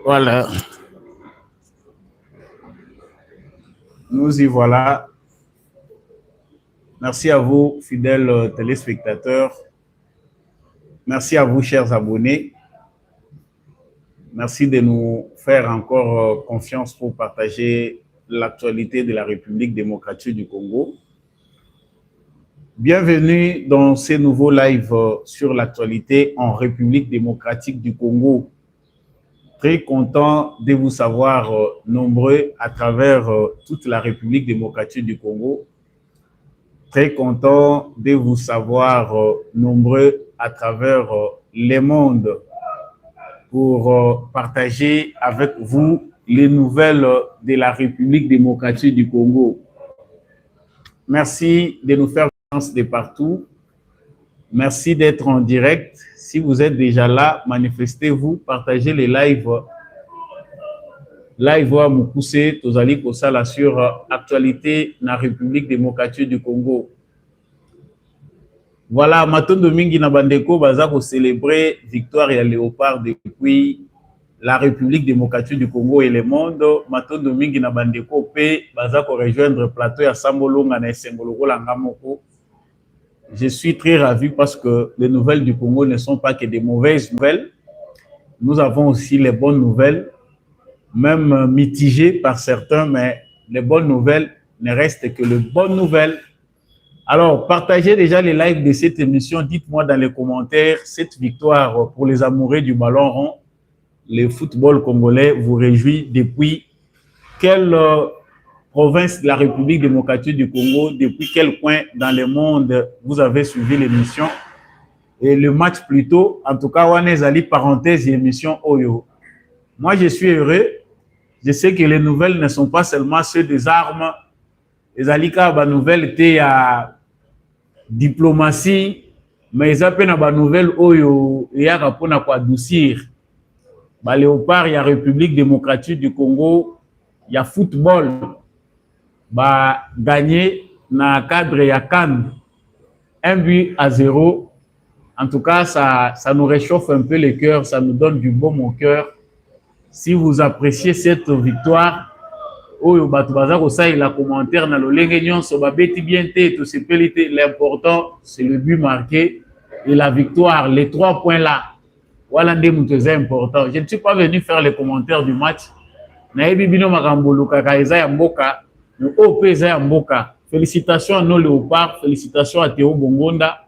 Voilà, nous y voilà. Merci à vous, fidèles téléspectateurs. Merci à vous, chers abonnés. Merci de nous faire encore confiance pour partager l'actualité de la République démocratique du Congo. Bienvenue dans ces nouveaux lives sur l'actualité en République démocratique du Congo. Très content de vous savoir nombreux à travers toute la République démocratique du Congo. Très content de vous savoir nombreux à travers le monde pour partager avec vous les nouvelles de la République démocratique du Congo. Merci de nous faire confiance de partout. Merci d'être en direct. Si vous êtes déjà là, manifestez-vous, partagez les lives. Live à Moukousé, Tozali Kosala sur actualité na République démocratique du Congo. Voilà, Matondo Mingi na Bandeko baza ko célébrer victoire ya Léopard depuis la République démocratique du Congo et le monde. Matondo Mingi na Bandeko pe baza ko rejoindre plateau ya Sambolonga na Esengolo Kolanga moko. Je suis très ravi parce que les nouvelles du Congo ne sont pas que des mauvaises nouvelles. Nous avons aussi les bonnes nouvelles, même mitigées par certains, mais les bonnes nouvelles ne restent que les bonnes nouvelles. Alors, partagez déjà les lives de cette émission. Dites-moi dans les commentaires cette victoire pour les amoureux du ballon rond. Le football congolais vous réjouit depuis quelle province de la République démocratique du Congo, depuis quel coin dans le monde vous avez suivi l'émission et le match plutôt. En tout cas, on est allé parenthèse émission Oyo. Moi, je suis heureux. Je sais que les nouvelles ne sont pas seulement ceux des armes. Les alika ba nouvelle était à diplomatie, mais ils appellent ba nouvelle Oyo et à rapona quoi adoucir. Ba Léopard, il y a République démocratique du Congo, il y a football. Bah, gagné dans le cadre de Cannes 1-0. En tout cas, ça nous réchauffe un peu le cœur, ça nous donne du baume au cœur. Si vous appréciez cette victoire, l'important, c'est le but marqué et la victoire, les 3 points là. Voilà, c'est important. Je ne suis pas venu faire les commentaires du match. Félicitations à nos Léopards, félicitations à Théo Bongonda,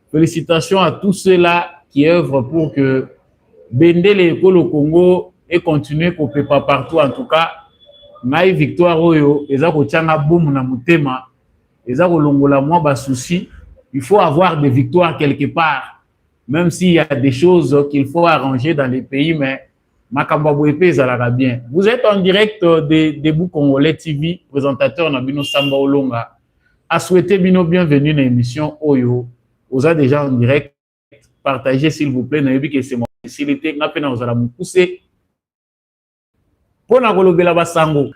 félicitations à tous ceux-là qui œuvrent pour que Bendele école au Congo et continuer qu'on peut pas partout. En tout cas, Naï victoire oyo, eza ko tianga boum na mutema, eza ko longola moi ba souci. Il faut avoir des victoires quelque part, même s'il y a des choses qu'il faut arranger dans les pays, mais Makambabouépé Zalaga bien. Vous êtes en direct de Debout Congolais TV, présentateur Nabino Samba Olonga. A souhaité Bino bienvenue dans l'émission Oyo. Vous êtes déjà en direct. Partagez s'il vous plaît. Naïbi que c'est mon facilité. Napena vous allez me pousser. Pour na kolobela basango.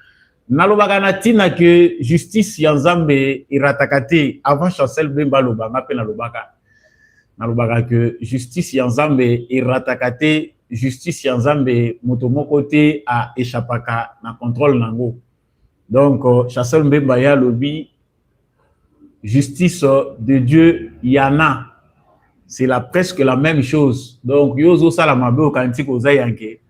Nalobaka na tina que justice yanzambe iratakate avant Chancel Bemba loba. Napena lobaka. Nalobaka que justice yanzambe iratakate. Justice yanzambe motomoko te a échappaka na contrôle nango. Donc Chancel Mbemba ya lobi justice de Dieu yana. C'est presque la même chose. Donc yozo salamabe au kantik ozayanke.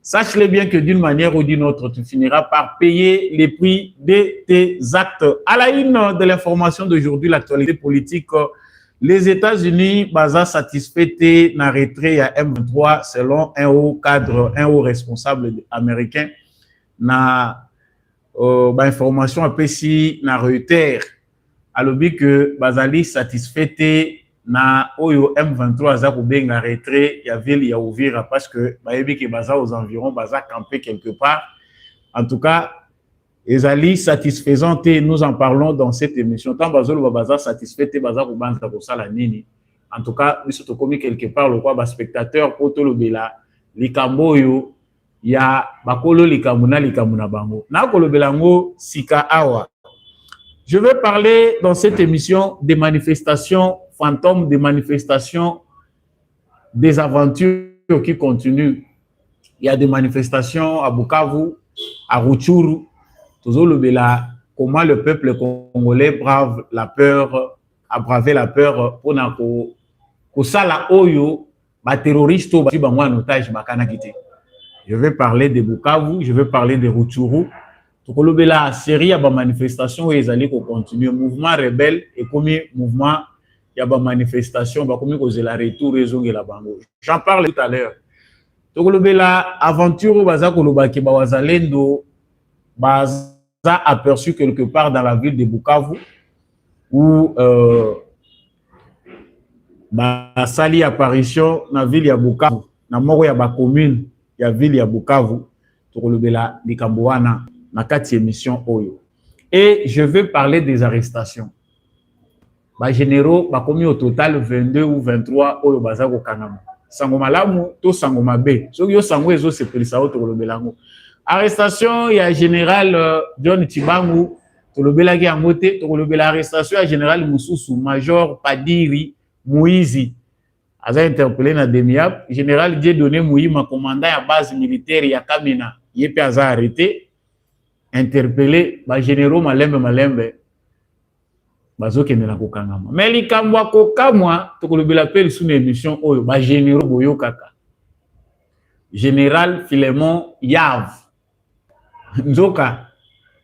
Sache-le bien que d'une manière ou d'une autre, tu finiras par payer les prix de tes actes. À la une de l'information d'aujourd'hui, l'actualité politique, les États-Unis baza satisfait na retrait à M23 selon un haut cadre, un haut responsable américain na information APC na Reuters alobi que bazali satisfait na oyo M23 za kubenga retrait ya ville ya Uvira parce que bayebi ke baza aux environs baza camper quelque part. En tout cas, ezali satisfaisant et nous en parlons dans cette émission. Tant bazolo baza satisfait et baza kubanza ko sala nini. En tout cas, biso to komi quelque part le quoi ba spectateur poto lobela likambo yo ya bakolo likamuna likamuna bango. Na kolobela ngo sika awa. Je vais parler dans cette émission des manifestations fantômes, des manifestations, des aventures qui continuent. Il y a des manifestations à Bukavu, à Rutshuru. Comment le peuple congolais brave la peur, a bravé la peur pour que ça la oyo, les terroristes ou en otage bakana kité. Je vais parler de Bukavu, je vais parler de Rutshuru. La série de manifestations où ils allaient continuer. Mouvement rebelle et comme mouvement, il y a des manifestations, comme ils la retour raison de la bango. J'en parle tout à l'heure. Donc, l'aventure où Wazalendo a aperçu quelque part dans la ville de Bukavu où sali apparition dans la ville de Bukavu, dans la commune de la ville de Bukavu, na kati émission Oyo. Et je veux parler des arrestations. Les généraux ont commis au total 22 ou 23 Oyo Bazako Kanama. Sangomalamu, to Sangomabe. So yo sango ezo se pelisa o to lobelango. Arrestation, il y a général John Tibangu, to lobelaki angote, to lobela arrestation, il y a général Moussousou, major Padiri Moïzi. Aza interpellé na Demiap, général Dieudonné Mouyima, commandant à base militaire ya Kamina, yepe aza arrêté, interpellé, ba généraux malembe, bazokende na kokangama. Mais likambo akokamwa, to kolobela peli sous émission oyo, ba généraux boyo kaka. Général Philemon Yav, nzoka,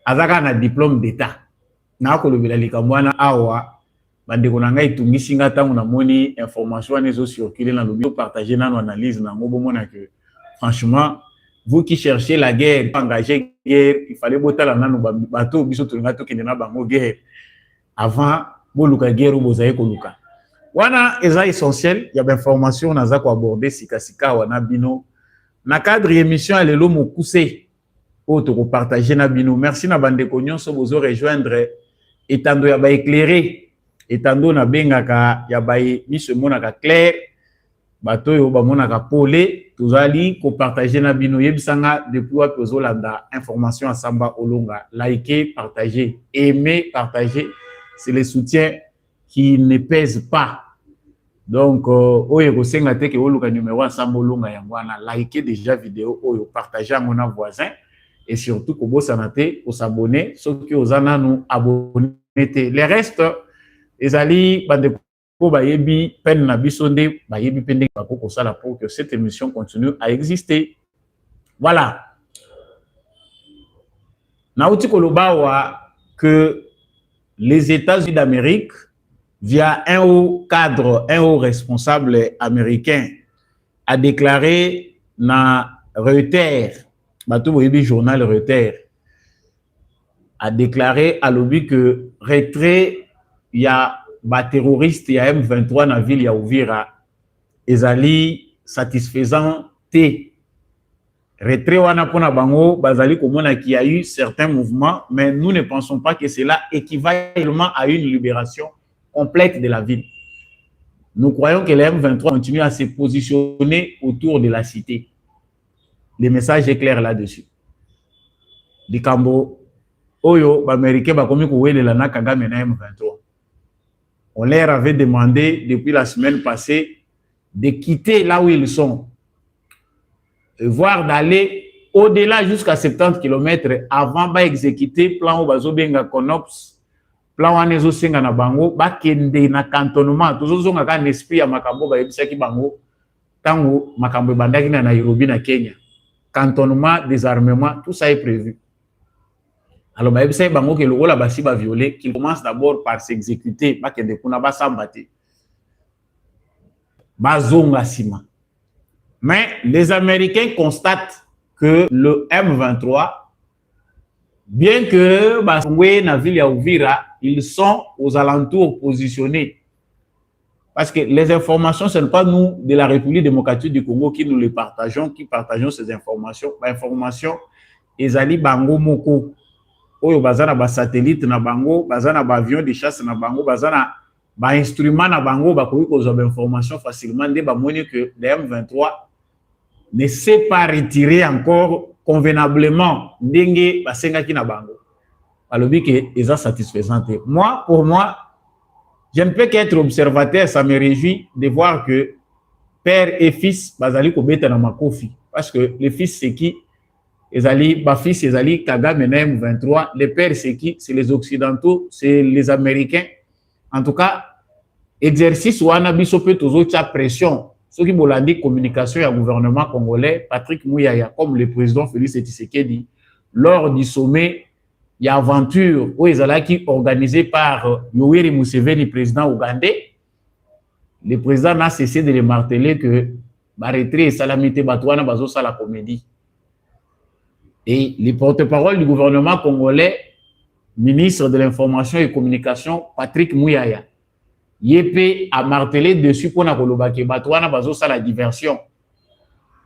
azaka na diplôme d'état. Na kolobela likambo wana awa, bandeko na ngai tungisi nga tango na moni information wana ezo circuler na lobi partager na analyse na ngo bomona que franchement vous qui cherchez la guerre, engager guerre, il fallait botala nanu bato biso to ngato kende na bango guerre avant boluka guerre bozaye koluka. Wana eza essentiel, il y a information naza ko aborder sika wana bino na cadre émission lelo mokuse o to ko partager na bino. Merci na bandeko nyonso bozo rejoindre etando ya ba éclairer etando na bengaka ya baye miso monaka clair bato yo ba monaka pole tozali ko partager na bino yebisanga depuis wa pozolanda information asamba olonga liker partager aimer partager c'est le soutien qui ne pèse pas donc oyo ko senga te ke oluka numéro asamba olonga yangwana liker déjà vidéo oyo partager ngona voisin et surtout ko bosana te ko s'abonner soki ozana nous abonner les restes ezali bandeko bayebi peine na biso nde bayebi pende bakoko sala pour que cette émission continue à exister. Voilà. Nauti kolobawa que les États-Unis d'Amérique via un haut cadre, un haut responsable américain a déclaré na Reuters, bato boyebi journal Reuters a déclaré à l'objet que retrait il y a des terroristes, il y a M23 dans la ville, il y a Ouvira. Ezali satisfaisant T. Retrait wana pona bango, bazali komona qu'il y a eu certains mouvements, mais nous ne pensons pas que cela équivaut à une libération complète de la ville. Nous croyons que les M23 continuent à se positionner autour de la cité. Le message est clair là-dessus. Dikambo, Oyo, Américain, bakomi kouwele la na Kagame na M23. On leur avait demandé depuis la semaine passée de quitter là où ils sont, voire d'aller au-delà jusqu'à 70 km avant d'exécuter plan au bazo benga Conops, plan wanezo senga na bango, bakende na cantonnement, toujours zonga kan esprit ya makambo ba yebisaki bango, tango makambo bandaki na Nairobi na Kenya. Cantonnement, désarmement, tout ça est prévu. Alors, bah, c'est bango que le rôle basi va violer, qu'il commence d'abord par s'exécuter, pas que de kuna ba sambate. Bazonga sima. Mais les Américains constatent que le M23, bien que basongwe na ville ya Uvira, ils sont aux alentours positionnés. Parce que les informations, ce n'est pas nous de la République démocratique du Congo qui nous les partageons, qui partageons ces informations. Informations, ezali bango moko. Oyo bazana ba satellite na bango, bazana ba avion de chasse na bango, bazana ba instrument na bango, ba koyi ko zoba information facilement de ba moni que le M23 ne s'est pas retiré encore convenablement ndenge ba sengaki na bango. Alobi que eza satisfaisant. Moi, pour moi, je ne peux qu'être observateur, ça me réjouit de voir que père et fils bazali ko beta na makofi. parce que les fils c'est qui? Ezali, ma fils Ezali, Kagame M23, les pères c'est qui? C'est les Occidentaux, c'est les Américains. En tout cas, exercice wana biso pe tozo tia pression. Ceux qui bolandi communication du gouvernement congolais, Patrick Mouyaya, comme le président Félix Tshisekedi, lors du sommet, il y a aventure où ezalaki organisé par Yoweri Museveni, président ougandais. Le président n'a cessé de le marteler que Baretri et Salamité Batouana bazo sa la comédie. Et le porte-parole du gouvernement congolais, ministre de l'information et communication, Patrick Mouyaya, Yépé a martelé dessus pour Nakolobake Batouana bazo sa la diversion.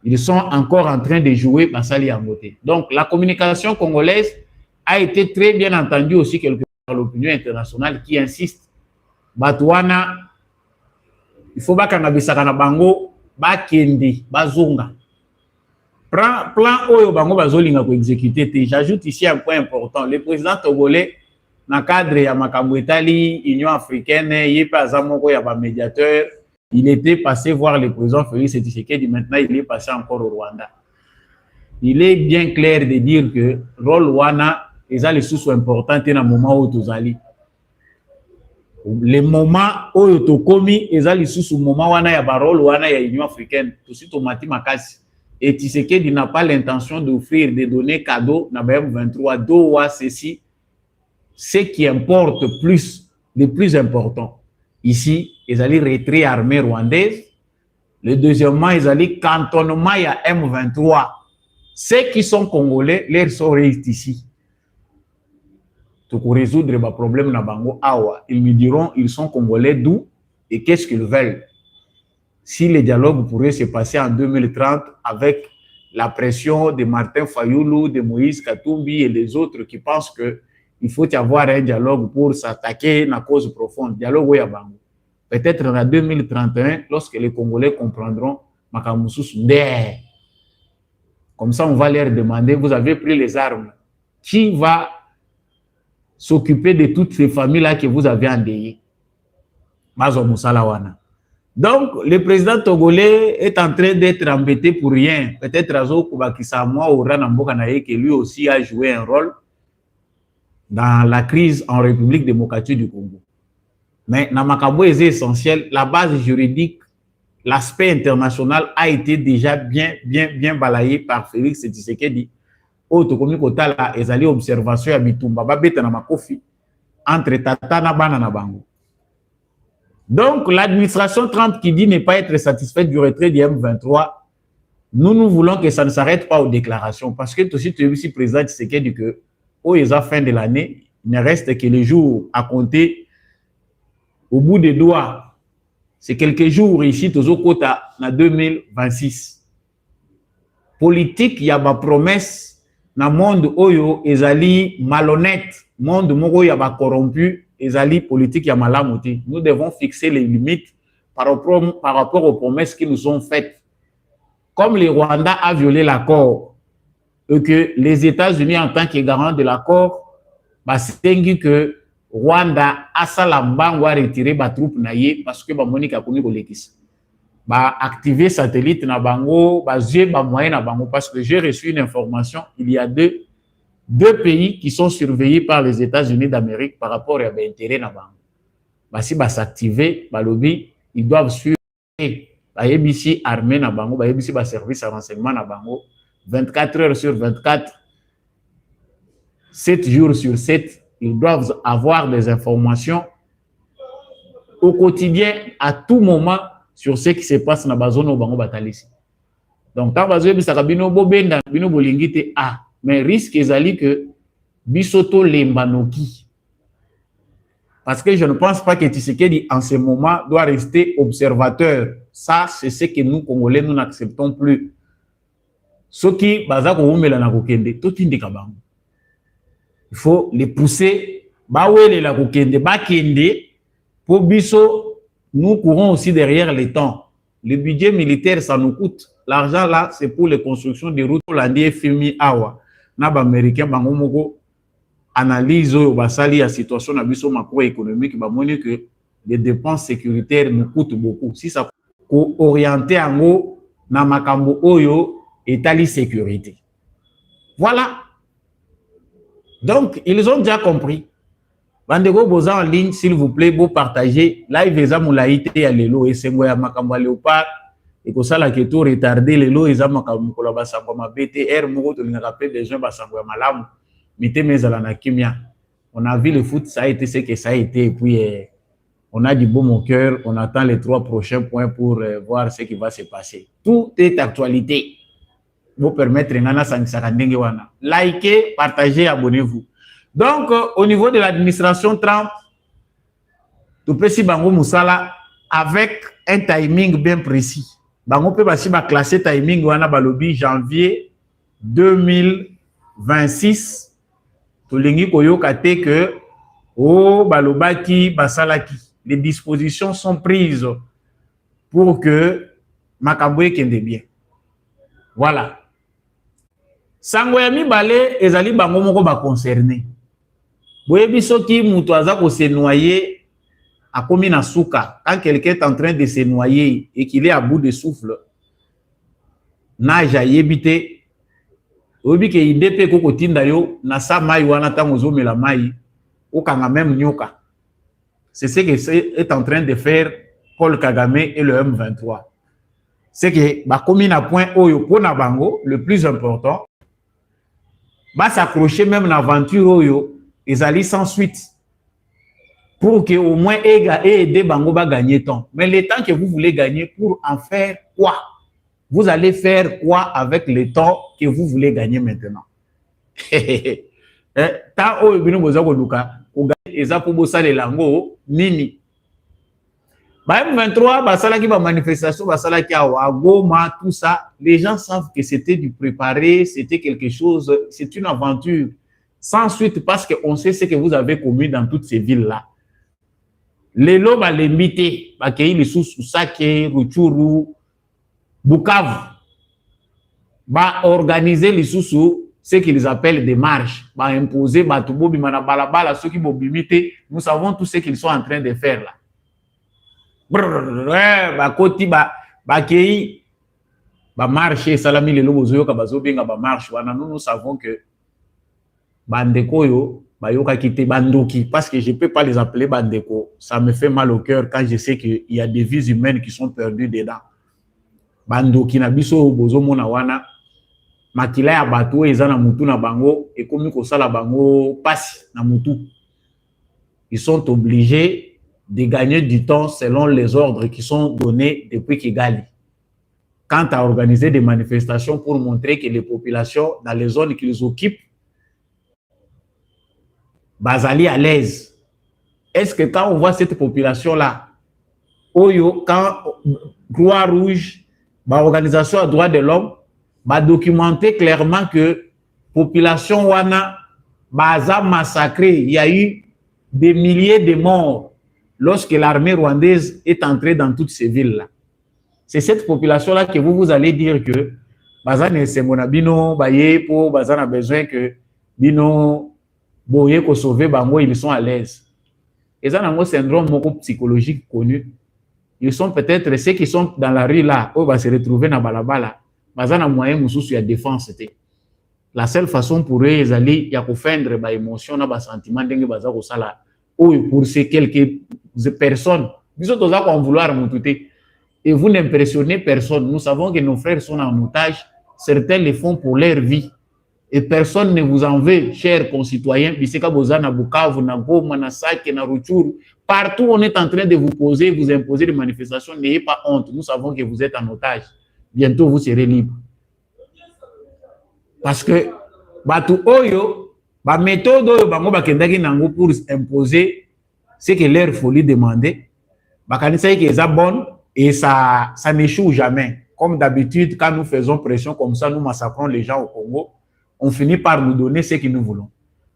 Ils sont encore en train de jouer Basali Angote. Donc la communication congolaise a été très bien entendue aussi quelque part par l'opinion internationale qui insiste. Batouana, il faut pas qu'on bango bakende bazonga. Plan oyo bango bazolinga ko exécuter. J'ajoute ici un point important. Le président togolais na cadre ya makambo etali Union africaine yepe azamoko ya ba médiateur, il était passé voir le président Félix Tshisekedi, maintenant il est passé encore au Rwanda. Il est bien clair de dire que rôle wana eza les sous important na moment où tozali. Le moment où tokomi eza les sous moment wana ya ba rôle wana ya Union africaine, tout suite au mati makasi. Et Tshisekedi n'a pas l'intention d'offrir des données cadeaux na M23 doa ceci. Ce qui importe plus, le plus important ici, ils allaient retrait armée rwandaise. Le deuxièmement, ils allaient cantonnement à M23. Ceux qui sont congolais, leur sont ici. Pour résoudre les problèmes na bango awa, ils me diront ils sont congolais d'où et qu'est-ce qu'ils veulent. Si le dialogue pourrait se passer en 2030 avec la pression de Martin Fayoulou, de Moïse Katumbi et les autres qui pensent que il faut y avoir un dialogue pour s'attaquer à la cause profonde. Dialogue ou yabango. Peut-être en 2031, lorsque les Congolais comprendront Makamoussous Ndé. Comme ça, on va leur demander, vous avez pris les armes. Qui va s'occuper de toutes ces familles-là que vous avez endeuillées? Mazo Moussalawana. Donc, le président togolais est en train d'être embêté pour rien. Peut-être Azo Koubakissamoa ou Ranamboka Naye, qui lui aussi a joué un rôle dans la crise en République démocratique du Congo. Mais dans Makabo est essentiel, la base juridique, l'aspect international a été déjà bien balayé par Félix Tshisekedi. Otokomi kotala ezali observation ya bitumba babeta na makofi entre tata na bana na bango. Donc l'administration Trump qui dit ne pas être satisfaite du retrait du M23, nous voulons que ça ne s'arrête pas aux déclarations parce que aussi tu es aussi président Tshisekedi que au fin de l'année, il ne reste que les jours à compter au bout des doigts. C'est quelques jours ici, au quota en 2026. Politique, il y a ma promesse dans le monde où ezali malhonnête, monde où il y a corrompu, ezali politique, il y a malamouti. Nous devons fixer les limites par rapport aux promesses qui nous sont faites. Comme le Rwanda a violé l'accord, et que les États-Unis, en tant que garant de l'accord, c'est que Rwanda a salamba retirer ba troupe naye parce que ba monika komi kolekisa. Ba activer satellite na bango, ba jé ba moyen na bango parce que j'ai reçu une information, il y a deux pays qui sont surveillés par les États-Unis d'Amérique par rapport à l'intérêt na bango. Ba si ba s'activer, ba lobby, ils doivent suivre ba ABC armée na bango, ba ABC ba service à renseignement na bango. 24 heures sur 24, 7 jours sur 7, ils doivent avoir des informations au quotidien, à tout moment, sur ce qui se passe dans la zone où Bango Batalisi. Donc, quand vous avez Sakabino Bobenda, Bino Bolingite, mais risque est que Bisoto Lembanoki. Parce que je ne pense pas que Tshisekedi, en ce moment, doit rester observateur. Ça, c'est ce que nous, Congolais, nous n'acceptons plus. Ceux qui il faut les pousser pour biso. Nous courons aussi derrière les temps. Le budget militaire, ça nous coûte. L'argent là, c'est pour les constructions des routes. Hollandais, FMI, Awa, Nab américain, Bangomogo, analyse la situation macroéconomique, que les dépenses sécuritaires nous coûtent beaucoup. Si ça orienté en haut, na makambo oyo, état sécurité. Voilà. Donc, ils ont déjà compris. Bandego Boza en ligne, s'il vous plaît, vous partagez. Live eza moulaïté ya lelo et sengo ya makambo léopard. Et que ça la que tout retardé lelo eza makambo kola basango ma BTR moko to linga rappel des gens basango ya malamu. Mité mezala na kimia. On a vu le foot, ça a été ce que ça a été et puis on a du baume au cœur, on attend les 3 prochains points pour voir ce qui va se passer. Tout est actualité. Vous permettre ngana sangisaka ndenge wana. Likez, partagez, abonnez-vous. Donc, au niveau de l'administration Trump, tout peut si bango musala avec un timing bien précis. Bango peut basi ba classer timing wana balobi janvier 2026. Tolingi koyoka te que oh balobaki basalaki. Les dispositions sont prises pour que makambo ekende bien. Voilà. Sango ya mibale ezali bango moko ba concerné. Boyebi soki muto aza ko se noyer akomi na suka. Quand quelqu'un est en train de se noyer et qu'il est à bout de souffle, nage ayebite oyebi ke IDP koko tinda yo na sa mai wana tango zomela mai okanga même nyoka. C'est ce que est en train de faire Paul Kagame et le M23. C'est que bakomi na point oyo pona bango le plus important. Va s'accrocher même dans l'aventure oyo ezali sans suite pour que au moins aider bango ba gagner temps. Mais le temps que vous voulez gagner, pour en faire quoi? Vous allez faire quoi avec le temps que vous voulez gagner maintenant? Tant oyo bino boza ko luka ko gagner eza pour bosala lango nini? Ba M23 basalaki ba manifestation basalaki à Goma, tout ça, les gens savent que c'était du préparé, c'était quelque chose, c'est une aventure sans suite parce qu'on sait ce que vous avez commis dans toutes ces villes-là. Les lots ba limité, ba kei les sous Sake, Rutshuru, Bukavu, ba organiser les sous ce qu'ils appellent des marches, ba imposer ba tubobi mana balabala ceux qui bobimité, nous savons tout ce qu'ils sont en train de faire là. Ba koti ba kei ba marche salami le lobo zoyoka bazo benga ba marche wana nous savons que bandeko yo ba yoka kité bandoki parce que je peux pas les appeler bandeko, ça me fait mal au cœur quand je sais que il y a des vies humaines qui sont perdues dedans. Bandoki na biso bozo mona wana makila ya bato eza na mutu na bango ekomi ko sala bango pasi na mutu. Ils sont obligés de gagner du temps selon les ordres qui sont donnés depuis Kigali. Quant à organiser des manifestations pour montrer que les populations dans les zones qu'ils occupent basali à l'aise. Est-ce que quand on voit cette population-là, Oyo, quand Croix-Rouge, organisation à droits de l'homme, va documenter clairement que population wana baza massacrée, il y a eu des milliers de morts lorsque l'armée rwandaise est entrée dans toutes ces villes-là. C'est cette population-là que vous allez dire que Bazane Semona Bino, Baye, pour Bazane a besoin que Bino, Boye, ko sauver Bango, ils sont à l'aise. Ils ont un syndrome psychologique connu. Ils sont peut-être ceux qui sont dans la rue là, où va se retrouver dans Balabala. Bazane a moyen de la défense. La seule façon pour eux, ils allaient feindre ba émotion, ba sentiment, dengue baza ko sala. Pour ces quelques personnes, nous autres on vouloir m'outer et vous n'impressionnez personne. Nous savons que nos frères sont en otage, certains le font pour leur vie et personne ne vous en veut, chers concitoyens. Biseka Bozana, Bukavu, na Goma, na Sake, na Rutshuru, partout on est en train de vous poser, vous imposer des manifestations. N'ayez pas honte, nous savons que vous êtes en otage. Bientôt vous serez libre. Parce que Batu Oyo, la méthode pour imposer ce que leur folie demandait, c'est bonne et ça n'échoue jamais. Comme d'habitude, quand nous faisons pression comme ça, nous massacrons les gens au Congo, on finit par nous donner ce que nous voulons.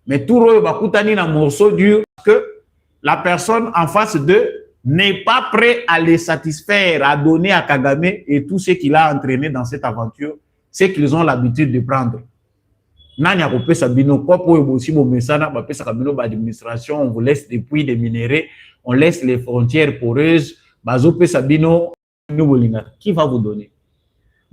Mais tout le monde un morceau dur que la personne en face d'eux n'est pas prêt à les satisfaire, à donner à Kagame et tout ce qu'il a entraîné dans cette aventure, ce qu'ils ont l'habitude de prendre. Nani akopé sabino kopo aussi bon mesana ba pesa kabino ba administration on vous laisse des puits de minerais, on laisse les frontières poreuses bazo pesa bino nous bolinga qui va vous donner.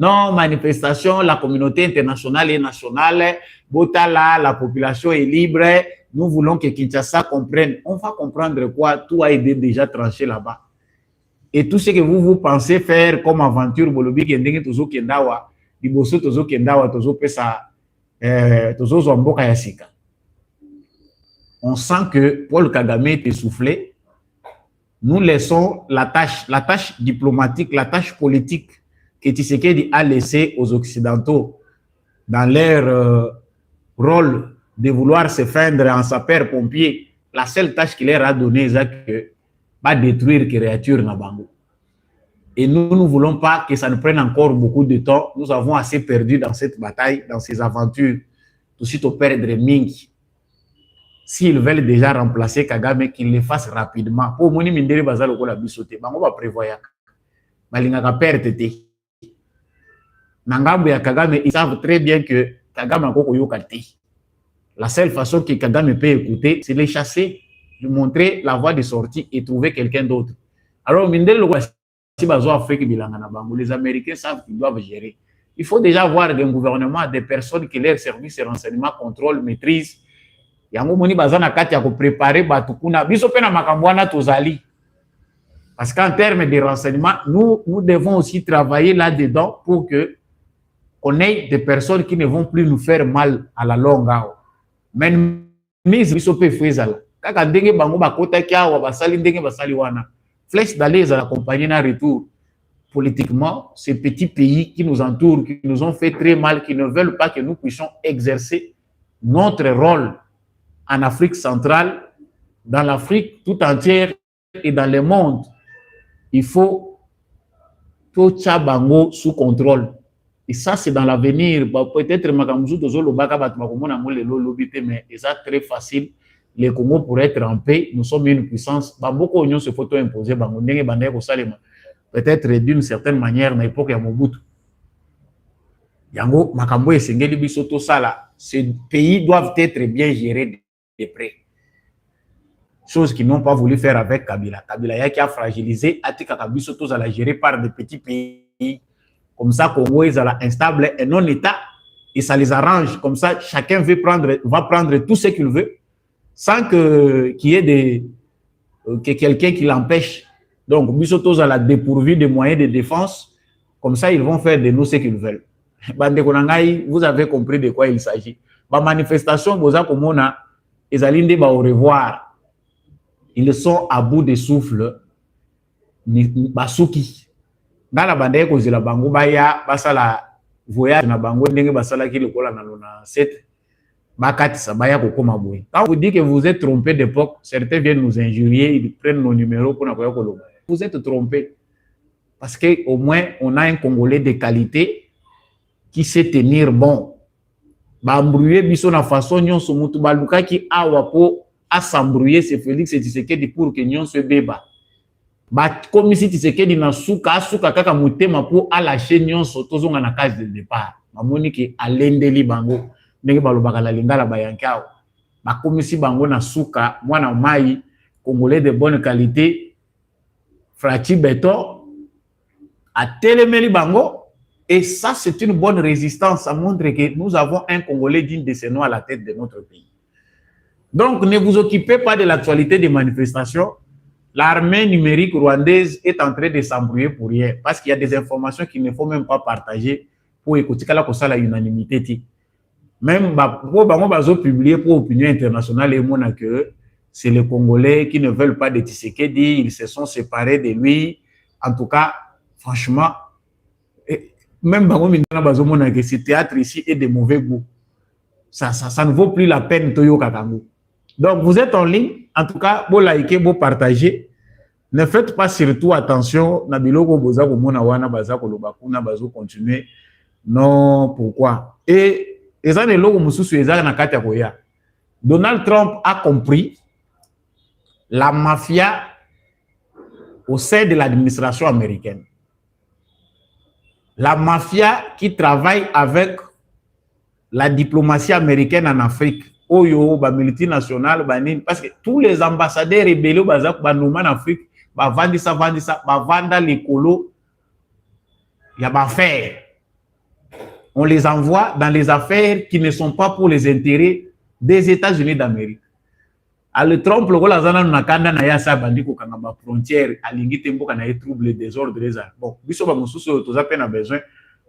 Non, manifestation, la communauté internationale et nationale, Botala, la population est libre, nous voulons que Kinshasa comprenne. On va comprendre quoi? Tout a été déjà tranché là-bas. Et tout ce que vous pensez faire comme aventure, Bolobi, Kendenge, Tozo Kendawa, Diboso, Tozo Kendawa, Tozo Pesa, Tozo Zomboka Yasika. On sent que Paul Kagame est essoufflé. Nous laissons la tâche diplomatique, la tâche politique que Tshisekedi a laissé aux Occidentaux dans leur rôle de vouloir se feindre en sapeur-pompier. La seule tâche qu'il leur a donnée, c'est que pas détruire les créatures Nabango. Et nous ne voulons pas que ça nous prenne encore beaucoup de temps. Nous avons assez perdu dans cette bataille, dans ces aventures. Tout de suite, au perdre Mingi. S'ils veulent déjà remplacer Kagame, qu'ils le fassent rapidement. Pour moni mindere bazalo ko la bisoté, bango ba prévoya. Balingaka perte te. Nangambo ya Kagame, ils savent très bien que Kagame a koko yoka te. La seule façon que Kagame peut écouter, c'est les chasser, lui montrer la voie de sortie et trouver quelqu'un d'autre. Alors mindere lo si bazo Afrique bilanga na bango, les Américains savent qu'ils doivent gérer. Il faut déjà avoir un gouvernement, des personnes qui leur service et renseignement contrôle, maîtrise. Yango moni bazana kati ya ko préparer batu kuna biso pe na makambo wana tozali. Parce qu'en termes de renseignement, nous devons aussi travailler là-dedans pour que qu'on ait des personnes qui ne vont plus nous faire mal à la longue. Mais mise biso pe fezala. Kaka ndenge bango bakota ki awa basali ndenge basali wana. Flèche d'aller à accompagner un retour. Politiquement, ces petits pays qui nous entourent, qui nous ont fait très mal, qui ne veulent pas que nous puissions exercer notre rôle en Afrique centrale, dans l'Afrique tout entière et dans le monde. Il faut tout ça bango sous contrôle. Et ça, c'est dans l'avenir. Peut-être mais c'est très facile. Les Congo pourraient être en paix. Nous sommes une puissance. Beaucoup de se photo imposer. Peut-être d'une certaine manière, à l'époque, il y a Mobutu. Yango, Makambo et Sengeli Bisoto Sala. Ces pays doivent être bien gérés de près. Chose qu'ils n'ont pas voulu faire avec Kabila. Kabila qui a fragilisé, Atika Bisoto Sala géré par des petits pays. Comme ça, Congo est instable et non État. Et ça les arrange. Comme ça, chacun va prendre tout ce qu'il veut. Sans qu'il y ait que quelqu'un qui l'empêche. Donc, Bisoto a dépourvu de moyens de défense. Comme ça, ils vont faire de nous ce qu'ils veulent. Vous avez compris de quoi il s'agit. La manifestation, ils au revoir. Ils sont à bout de souffle. Basuki. Dans la bande, ils ont bango baya, basala voyage na bango ndenge basala ki lokola na lona 7. Quand vous dites que vous êtes trompé d'époque, certains viennent nous injurier, ils prennent nos numéros pour nous. Vous êtes trompé. Parce qu'au moins, on a un Congolais de qualité qui sait tenir bon. Bambrouiller biso na façon nyon so mutu baluka ki awapo a s'embrouiller c'est Félix Tshisekedi pour que nyon se beba. Ba comme si Tshisekedi na suka kaka mutema pour a lâcher nyon so tozonga na case de départ. Mamoni ki alendeli bango. Ndenge balobaka la lingala bayankao bakomisi bango na suka mwana mai Congolais de bonne qualité Frati Beto a télémeli bango et ça c'est une bonne résistance. Ça montre que nous avons un Congolais digne de ce nom à la tête de notre pays. Donc ne vous occupez pas de l'actualité des manifestations. L'armée numérique rwandaise est en train de s'embrouiller pour rien parce qu'il y a des informations qu'il ne faut même pas partager pour écouter la unanimité. Même pour publier pour opinion internationale et mon que c'est les Congolais qui ne veulent pas de Tshisekedi, ils se sont séparés de lui. En tout cas, franchement, même que ce théâtre ici est de mauvais goût. Ça ne vaut plus la peine Toyo Kakango. Donc vous êtes en ligne, en tout cas, vous likez, vous partagez. Ne faites pas surtout attention, Nabiloko Boza Komona Wana Baza Kolobakuna Bazo continuer. Non, pourquoi? Et Donald Trump a compris la mafia au sein de l'administration américaine. La mafia qui travaille avec la diplomatie américaine en Afrique. Oyo, ba multinationale, parce que tous les ambassadeurs rebelles en Afrique, vendre ça, vendre les colos, il y a pas faire. on les envoie dans les affaires qui ne sont pas pour les intérêts des États-Unis d'Amérique. À le Trump, le rôle azana na kanda na yasa bandi ko kanga ba frontière alingi tembo kana y trouble désordre les arts. Bon, biso ba mususu to za peine besoin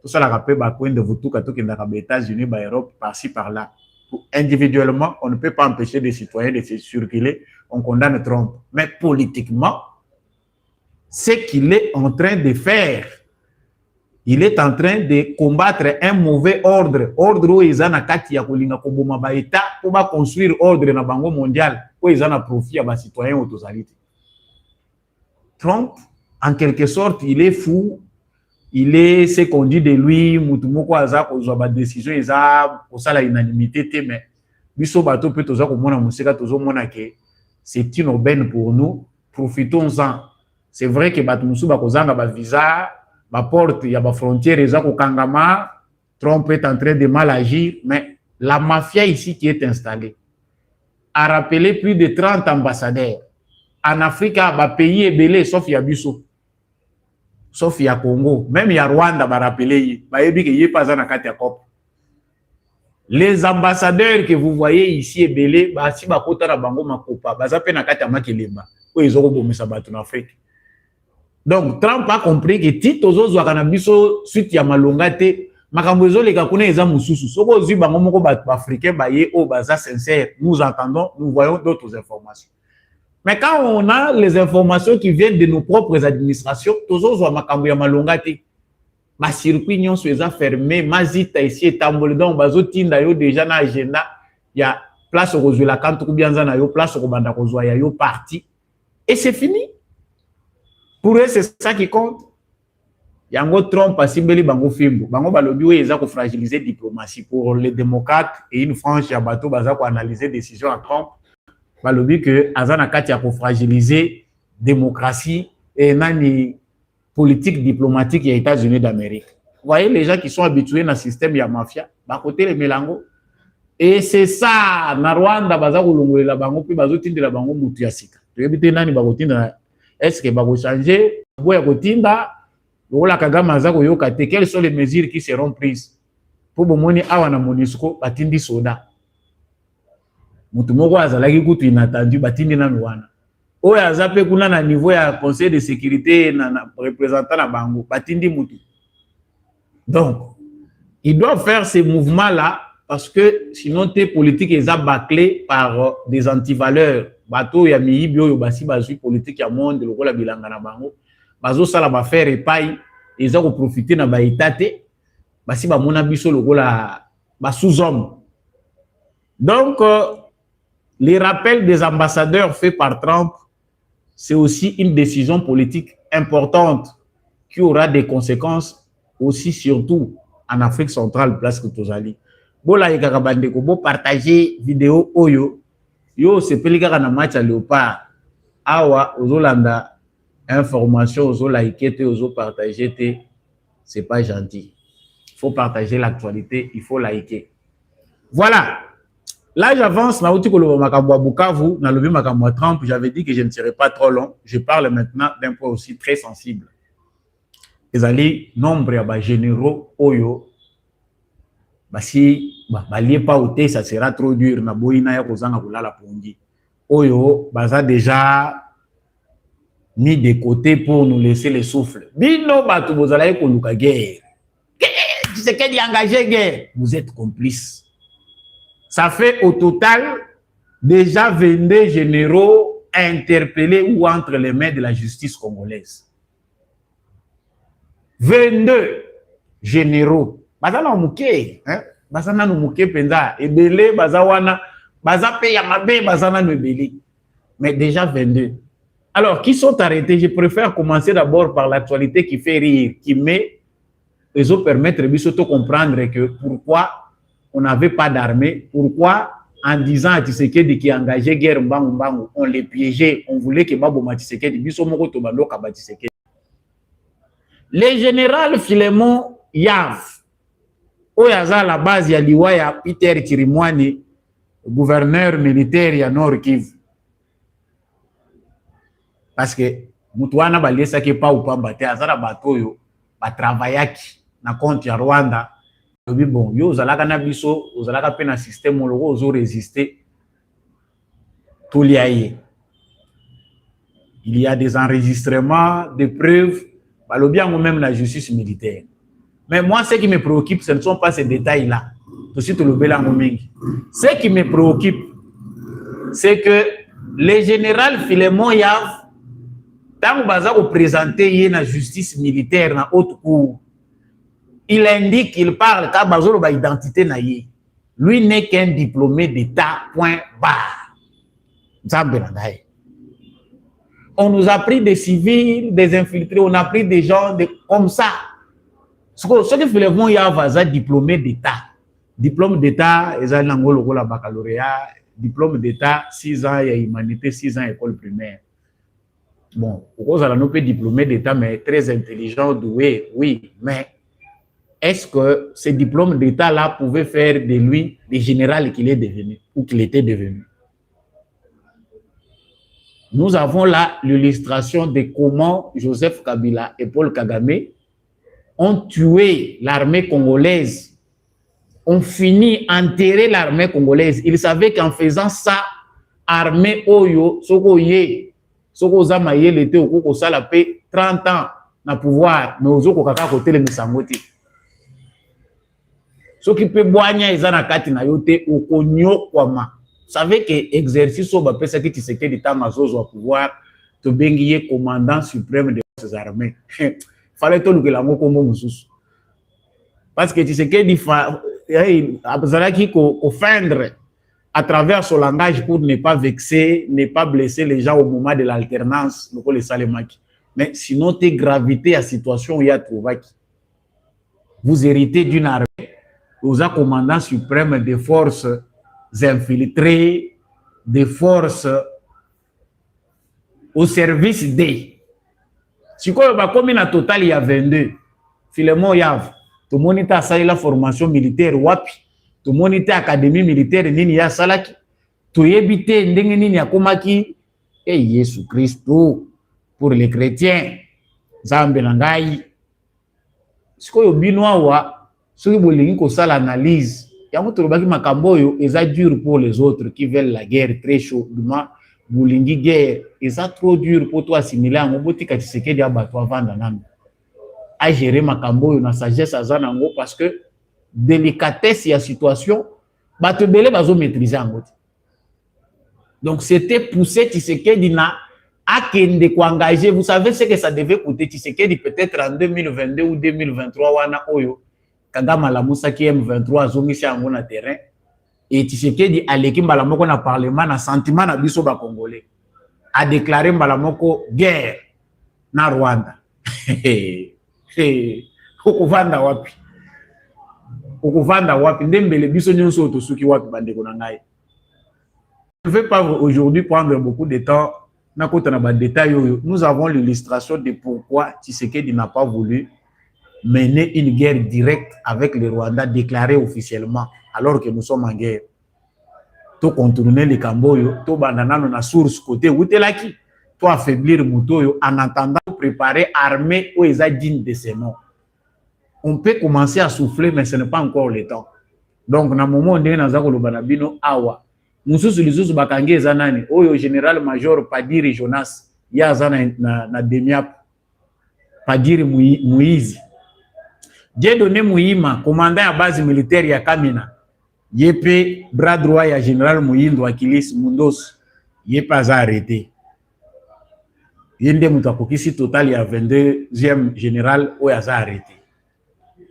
tout ça la rappel ba coin de vous tout kato ki ndaka ba États-Unis ba Europe par-ci par-là. Individuellement, on ne peut pas empêcher des citoyens de se circuler, on condamne Trump. Mais politiquement, ce qu'il est en train de faire, il est en train de combattre un mauvais ordre. Ordre où ils ont kati ya kolinga koboma ba état pour ba construire ordre na bango mondial où ils ont profit à ba citoyens autosalite. Trump, en quelque sorte, il est fou. Il est ce qu'on dit de lui, mutumoko aza kozwa ba décision eza kosala unanimité te mais biso bato pe toza komona musika tozo mona ke c'est une aubaine pour nous. Profitons-en. C'est vrai que bato musu ba kozanga ba visa la porte, il y a la frontière, Trump est en train de mal agir, mais la mafia ici qui est installée a rappelé plus de 30 ambassadeurs. En Afrique, il y a pays ébélé, sauf il y a Bissau, sauf il y a Congo, même il y a Rwanda, il a rappelé, il n'y a pas de COP. Les ambassadeurs que vous voyez ici ébélés, si vous avez un bango makopa, vous avez un kati amakelemba, ils ont bombé ça en Afrique. Donc, Trump a compris que Tito Zozo Akanabiso, suite ya malongate, makambozo les kakune eza mususu. Soko zi bango moko ba africain ba ye o baza sincère. Nous entendons, nous voyons d'autres informations. Mais quand on a les informations qui viennent de nos propres administrations, Tozo zo makambo ya malongate. Ma circuit nyon soeza fermé, mazita ici etambole donc bazo tinda yo déjà na agenda, ya place au la kantu kubianza na yo place au banda kozwa ya yo parti et c'est fini. Pour eux, c'est ça qui compte. Yango Trump a simbeli bango fimbo. Bango balobi we eza ko fragiliser diplomatie pour les démocrates et une frange ya bato baza ko analyser décision à Trump. Balobi que azana kati ya ko fragiliser démocratie et nani politique diplomatique ya États-Unis d'Amérique. Vous voyez les gens qui sont habitués dans le système ya mafia, ba côté les mélango. Et c'est ça na Rwanda baza ko longolela bango puis bazo tindela bango mutu ya sika. Toyebi nani ba ko tinda. Est-ce que va changer? Quelles sont les mesures qui seront prises pour que awana Monisco batindi soda? Mutumoko azalaki kutu inattendu batindi na wana. Oya azape kuna na niveau ya conseil de sécurité na représentant na bango batindi mutu. Donc, ils doivent faire ces mouvements-là parce que sinon tes politiques est bâclées par des antivaleurs. Bato ya miyibi oyo basi bazui politique ya monde lokola bilanga na bango bazo sala ba faire epai eza ko profiter na ba etate basi ba mona biso lokola ba sous-homme. Donc les rappels des ambassadeurs faits par Trump, c'est aussi une décision politique importante qui aura des conséquences aussi surtout en Afrique centrale place que tozali. Bola yeka bande ko bo partager vidéo oyo yo c'est pelika na match à Léopard awa ozolanda information ozolaike te ozopartager te, c'est pas gentil. Il faut partager l'actualité, il faut liker. Voilà. Là j'avance na uti koloba makambo Bukavu na lobi makambo Trump, j'avais dit que je ne serais pas trop long. Je parle maintenant d'un point aussi très sensible. Les alliés nombre ya ba généraux oyo basi balie pas ôter, ça sera trop dur na boina ya kozanga kulala pongi oyo baza déjà mis de côté pour nous laisser le souffle. Bino batu bozala ko luka guerre. Tu sais qu'elle est engagé guerre, vous êtes complices. Ça fait au total déjà 22 généraux interpellés ou entre les mains de la justice congolaise. 22 généraux. Bazana muke, hein? Bazana no muke penza, ebele bazawana, bazape ya mabe bazana no ebele. Mais déjà 22. Alors, qui sont arrêtés? Je préfère commencer d'abord par l'actualité qui fait rire, qui met les autres permettre de comprendre que pourquoi on n'avait pas d'armée, pourquoi en disant à Tshisekedi qui engageait guerre Mbangu Mbangu, on les piégeait, on voulait que Baboma Tshisekedi, biso moko tobando kaba Tshisekedi. Le général Philemon Yav, oyaza la base ya liwa ya Peter Chirimwani, gouverneur militaire ya Nord Kivu. Parce que mutuana baliesa ke pa upamba te azara batoyo ba travaillaki na compte ya Rwanda Oui, bon, yo, ozalaka na biso, ozalaka pe na système moloko, ozo résister, tout liaye. Il y a des enregistrements, des preuves, balobi yango même la justice militaire. Mais moi, ce qui me préoccupe, ce ne sont pas ces détails-là. Ce qui me préoccupe, c'est que le général Philémon Yav, tant que vous présentez la justice militaire dans haute cour, il indique qu'il parle de l'identité. Lui n'est qu'un diplômé d'État, point barre. On nous a pris des civils, des infiltrés, on a pris des gens comme ça. Ce que Philémon Yav a diplômé d'État. Diplôme d'État, ils ont la baccalauréat, diplôme d'État, 6 ans, il y a humanité, 6 ans, école primaire. Bon, pourquoi on a pas diplômé d'État, mais très intelligent, doué, oui, mais est-ce que ce diplôme d'État-là pouvait faire de lui le général qu'il est devenu ou qu'il était devenu? Nous avons là l'illustration de comment Joseph Kabila et Paul Kagame ont tué l'armée congolaise, ont fini enterrer l'armée congolaise. Ils savaient qu'en faisant ça, armée Oyo, Sokoye, Soko Zamaye, l'été au Koko Sala paix 30 ans na pouvoir, mais aux autres kaka côté les Misangoti. Ce qui peut boigner ils en kati na yote au konyo kwama. Vous savez que exercice au bapé ça qui t'iseke d'état mazozo au pouvoir, te bengiye commandant suprême de ces armées. Fallait tout le que la mot comme mususu. Parce que Tshisekedi dit qu'il faut feindre à travers son langage pour ne pas vexer, ne pas blesser les gens au moment de l'alternance, mais sinon, tu es gravité à situation où il y a trouvé. Vous héritez d'une armée, vous êtes commandant suprême des forces infiltrées, des forces au service des. Si comme il y a total, il y a 22. Philémon Yav. Tout le monde est à la formation militaire, wapi. Tout le monde est à l'académie militaire, nini ya salaki. Tout éviter ndenge nini ya komaki. Et Jésus Christ, pour les chrétiens, Zambe Nangai. Ce que binoa wa, ce que vous voulez que ça l'analyse. Yango tolobaki makambo yo, eza dur pour les autres qui veulent la guerre très chaudement. Boulingi guerre, eza trop dur pour toi assimiler en oboti katiseke dia batwa vanda nami. À gérer makambo na sagesse azanango parce que délicatesse ya situation bato belé bazo maîtriser ango. Donc c'était pousser Tshisekedi na akende ko engager, vous savez ce que ça devait coûter Tshisekedi peut-être en 2022 ou 2023 wana oyo Kagame la Moussa qui M23 azongisi ango na terrain et Tshisekedi aleki mbala moko na parlement na sentiment na biso ba congolais a déclaré mbala moko guerre na Rwanda. Ukuvanda wapi? Ukuvanda wapi? Ndembele biso nyonso otosuki wapi bandeko na ngai. Je ne vais pas aujourd'hui prendre beaucoup de temps. Nous avons l'illustration de pourquoi Tshisekedi n'a pas voulu mener une guerre directe avec le Rwanda déclarée officiellement alors que nous sommes en guerre. To contourner les Camboyo, to bandanano na source côté Outelaki. Pour affaiblir Moutoyo en attendant préparer armée où ils sont dignes de ces noms. On peut commencer à souffler, mais ce n'est pas encore le temps. Donc, dans le moment où on est dans le Banabino, Awa, nous sommes bakange zanani, Oyo général major Padiri Jonas, Yazana na Demiap, Padiri Moïse. J'ai donné Mouima, commandant à base militaire ya Kamina, Yépe, bras droit ya général Mouindo Akilis Mundos, Yépe a arrêté. Yende Moutakokisi total il y a 22e général où il a arrêté.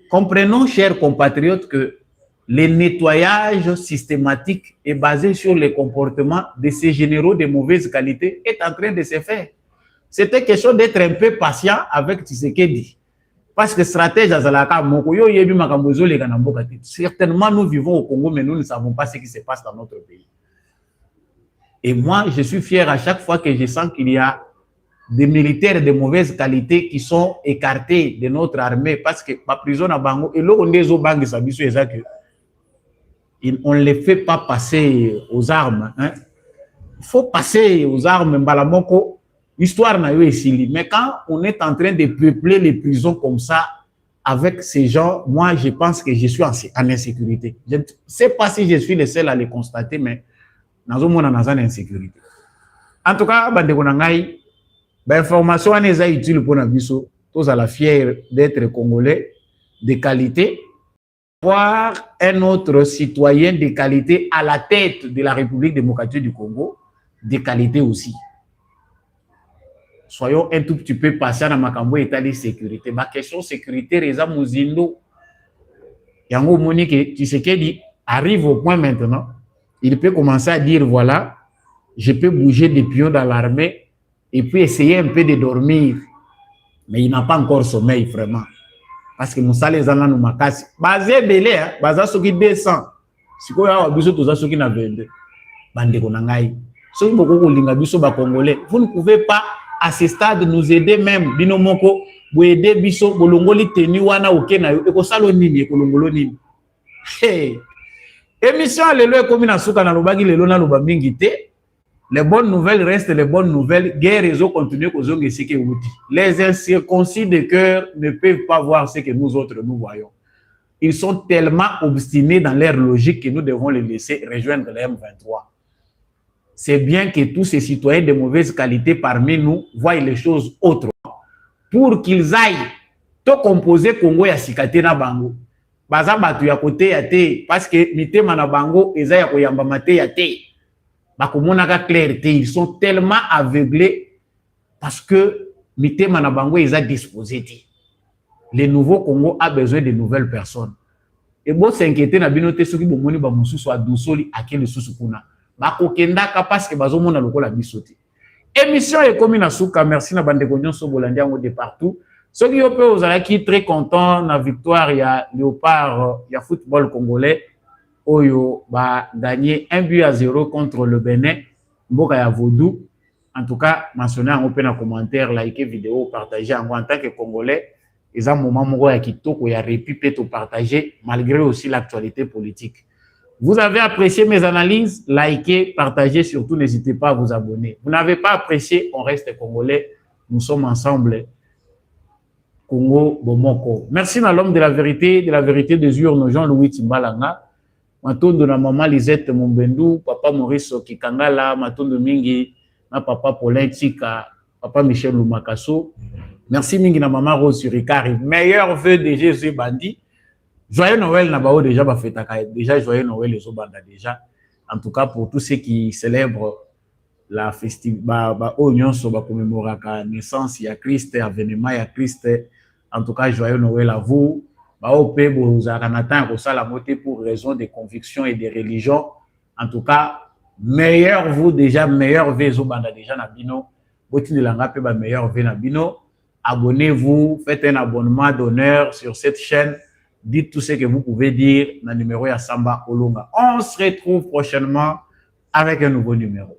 Comprenons, chers compatriotes, que le nettoyage systématique est basé sur le comportement de ces généraux de mauvaise qualité est en train de se faire. C'était question d'être un peu patient avec Tshisekedi. Parce que stratège Azalaka Mokoyo Yebi Makambozo les Ganamboka. Certainement, nous vivons au Congo, mais nous ne savons pas ce qui se passe dans notre pays. Et moi, je suis fier à chaque fois que je sens qu'il y a des militaires de mauvaise qualité qui sont écartés de notre armée parce que la prison à Bango et là on est au Bango Sabiso et ça que on ne les fait pas passer aux armes. Hein. Il faut passer aux armes Mbalamoko, histoire n'a eu ici. Mais quand on est en train de peupler les prisons comme ça, avec ces gens, moi, je pense que je suis en insécurité. Je ne sais pas si je suis le seul à le constater, mais dans un monde en insécurité. En tout cas, l'information est utile pour nous. Tous à la fière d'être congolais de qualité, voir un autre citoyen de qualité à la tête de la République démocratique du Congo, de qualité aussi. Soyons un tout petit peu patients dans Makambo état de sécurité. Ma question sécurité, Reza Mouzindo, Yango Monique Tshisekedi arrive au point maintenant, il peut commencer à dire voilà, je peux bouger des pions dans l'armée et puis essayer un peu de dormir. Mais il n'a pas encore sommeil vraiment. Parce que Moussa les en a nous makasi. Basé belé, basé sur qui descend. Si quoi a besoin de ça qui n'a vendu. Bande konangai. Ceux qui beaucoup linga biso ba congolais, vous ne pouvez pas à ce stade nous aider même binomoko vous aider biso bolongoli tenu wana okena yo eko salo nini ekolongolo nini. Hey. Émission lelo comme na suka na lobaki lelo na loba mingi te. Les bonnes nouvelles restent les bonnes nouvelles. Guerre et continuer aux hommes et les incirconcis de cœur ne peuvent pas voir ce que nous autres nous voyons. Ils sont tellement obstinés dans leur logique que nous devons les laisser rejoindre le M23. C'est bien que tous ces citoyens de mauvaise qualité parmi nous voient les choses autrement. Pour qu'ils aillent tout composer Congo ya sikate na bango. Baza batu ya kote ya te parce que mitema na bango eza ya koyamba mate ya te. Clarté, ils sont tellement aveuglés parce que mitema na bango eza disposé. Le nouveau Congo a besoin de nouvelles personnes. Et bon s'inquiéter na binote soki bomoni ba mususu adusoli akele susu kuna. Ba kokendaka parce que bazo mona lokola bisoti. Émission est comme na suka, merci na bande nyonso bolandi yango de partout. Soki yo pe ozalaki très content na victoire ya Léopard ya football congolais. Oyo ba gagné 1-0 contre le Bénin, Mboka ya Vodou. En tout cas, mentionné en open commentaire, liker vidéo, partager en tant que Congolais. Et ça, moment moko ya kitoko ya répit peut partager malgré aussi l'actualité politique. Vous avez apprécié mes analyses, likez, partagez, surtout n'hésitez pas à vous abonner. Vous n'avez pas apprécié, on reste Congolais, nous sommes ensemble. Congo Bomoko. Merci à l'homme de la vérité des urnes, Jean-Louis Timbalanga. Matondo na maman Lisette Mombendu, papa Maurice Kikangala, matondo mingi na papa Paulin Tika, papa Michel Lumakaso. Merci mingi na maman Rose Ricari. Meilleur vœu de Jésus Bandi. Joyeux Noël na bao déjà ba fêtaka. Déjà joyeux Noël les obanda déjà. En tout cas pour tous ceux qui célèbrent la festivité ba union so ba commémoraka naissance ya Christ, avènement ya Christ. En tout cas joyeux Noël à vous. Pour raison de conviction et de religion. En tout cas, meilleur vous déjà, meilleur vezo banda déjà nabino. Meilleur ve nabino. Abonnez-vous, faites un abonnement d'honneur sur cette chaîne. Dites tout ce que vous pouvez dire dans le numéro ya Samba Olunga. On se retrouve prochainement avec un nouveau numéro.